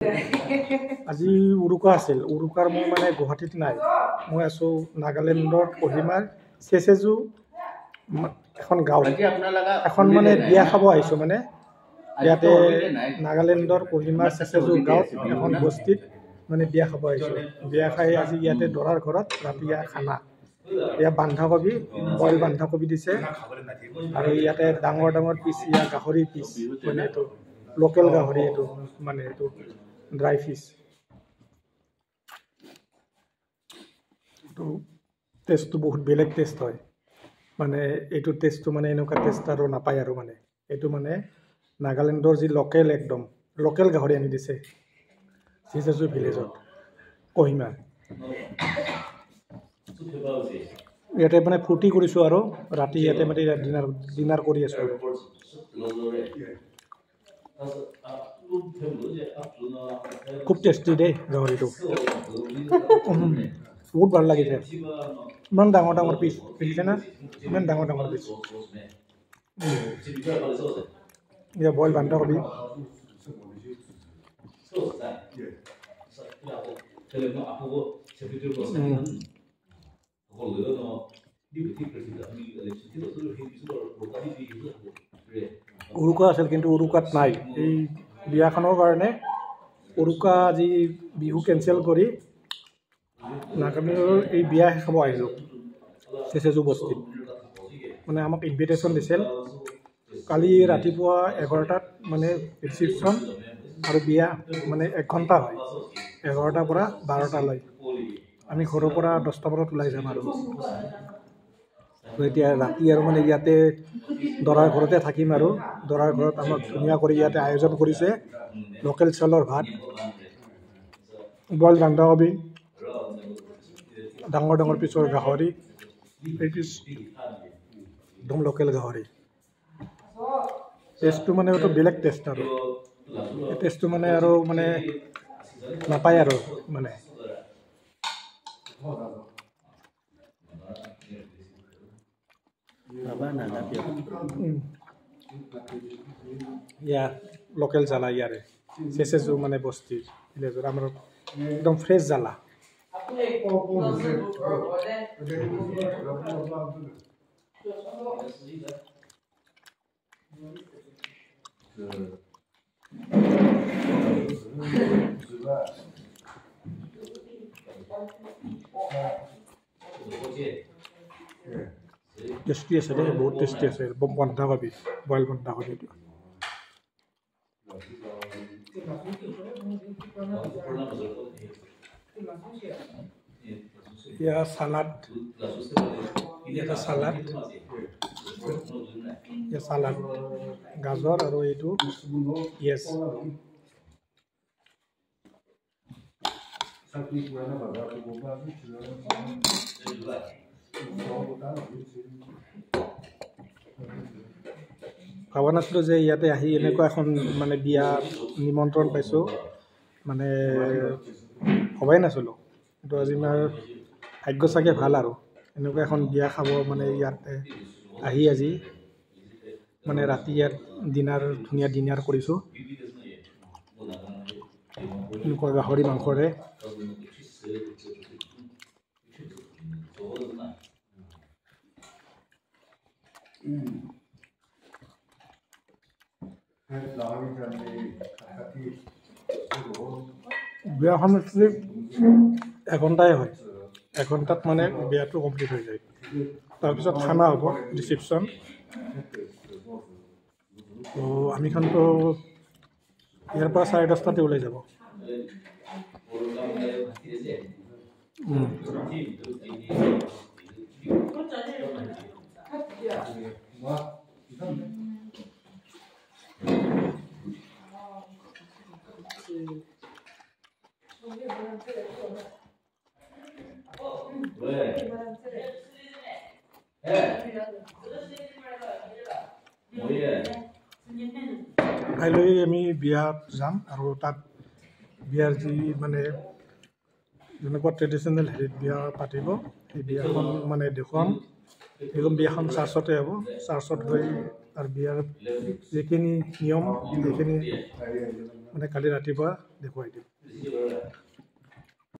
আজি উৰুকা আছিল। উৰুকাৰ মই মানে গুৱাহাটীত নাই, মই আছোঁ নাগালেণ্ডৰ কহিমাৰ চেচেজু এখন গাঁও। এখন মানে বিয়া খাব আহিছোঁ। মানে ইয়াতে নাগালেণ্ডৰ কহিমাৰ চেচেজু গাঁৱত এখন বস্তিত মানে বিয়া খাব আহিছোঁ। বিয়া খাই আজি ইয়াতে দৰাৰ ঘৰত ৰাতিপুৱা খানা। ইয়াত বন্ধাকবি, বইল বন্ধাকবি দিছে আৰু ইয়াতে ডাঙৰ ডাঙৰ পিচ, ইয়াত গাহৰি পিচ, মানে এইটো লোকেল গাহৰি, এইটো মানে এইটো ড্ৰাই ফিছ। এইটো টেষ্টটো বহুত বেলেগ টেষ্ট হয়। মানে এইটো টেষ্টটো মানে এনেকুৱা টেষ্ট আৰু নাপায় আৰু মানে এইটো মানে নাগালেণ্ডৰ যি লোকেল, একদম লোকেল গাহৰি আনি দিছে চেচেজু ভিলেজত, কহিমা। ইয়াতে মানে ফূৰ্তি কৰিছোঁ আৰু ৰাতি ইয়াতে মানে ডিনাৰ কৰি আছোঁ। খুব টেষ্টি দেই গাহৰিটো, বহুত ভাল লাগিছে। ইমান ডাঙৰ ডাঙৰ পিচ দেখিছে না, ইমান ডাঙৰ ডাঙৰ পিচ। এতিয়া বইল বন্ধাকবি, উৰুকা আছিল কিন্তু উৰুকাত নাই। এই বিয়াখনৰ কাৰণে উৰুকা আজি বিহু কেঞ্চেল কৰি নাগালেণ্ডৰ এই বিয়া খাব আহিলোঁ চেচেজু বস্তিত। মানে আমাক ইনভিটেশ্যন দিছিল। কালি ৰাতিপুৱা 11টাত মানে ৰিচিপশ্যন আৰু বিয়া মানে 1 ঘণ্টা হয়, 11টাৰ পৰা 12টালৈ। আমি ঘৰৰ পৰা 10টা মানত ওলাই যাম আৰু এতিয়া ৰাতি আৰু মানে ইয়াতে দৰাৰ ঘৰতে থাকিম আৰু দৰাৰ ঘৰত আমাক ধুনীয়া কৰি ইয়াতে আয়োজন কৰিছে। লোকেল চাউলৰ ভাত, বইল বন্ধাকবি, ডাঙৰ ডাঙৰ পিচৰ গাহৰি, এই পিচ একদম লোকেল গাহৰি। টেষ্টটো মানে এইটো বেলেগ টেষ্ট আৰু এই টেষ্টটো মানে আৰু মানে নাপায় আৰু মানে। ইয়া লোকেল জ্বালা ইয়াৰে চেচেজু মানে বস্তিৰ ভিলেজৰ আমাৰ একদম ফ্ৰেছ জ্বালা। টেষ্টি আছে দেই, বহুত টেষ্টি আছে। বন্ধাকবি, বইল বন্ধাকবি, ইয়াৰ চালাড, ইয়াতে চালাড, চালাড গাজৰ আৰু এইটো পিঁয়াজ। ভাবা নাছিলোঁ যে ইয়াতে আহি এনেকুৱা এখন মানে বিয়া নিমন্ত্ৰণ পাইছোঁ, মানে ভবাই নাছিলোঁ। কিন্তু আজি আমাৰ ভাগ্য চাগে ভাল আৰু এনেকুৱা এখন বিয়া খাব মানে ইয়াতে আহি আজি মানে ৰাতি ইয়াত ধুনীয়া ডিনাৰ কৰিছোঁ এনেকুৱা গাহৰি মাংসৰে। বিয়াখন একচুৱেলি 1 ঘণ্টাই হয়, 1 ঘণ্টাত মানে বিয়াটো কমপ্লিট হৈ যায়। তাৰপিছত খানা হ'ব, ৰিচিপশ্যন। তো আমিখনতো ইয়াৰ পৰা 10:30টাতে ওলাই যাব। কাইলৈ আমি বিয়াত যাম আৰু তাত বিয়াৰ যি মানে যেনেকুৱা ট্ৰেডিশ্যনেল হেৰিত বিয়া পাতিব, সেই বিয়াখন মানে দেখুৱাম। এইখন বিয়াখন চাৰ্চতে হ'ব। চাৰ্চত গৈ আৰু বিয়াৰ যিখিনি নিয়ম সেইখিনি মানে কালি ৰাতিপুৱা দেখুৱাই দিম।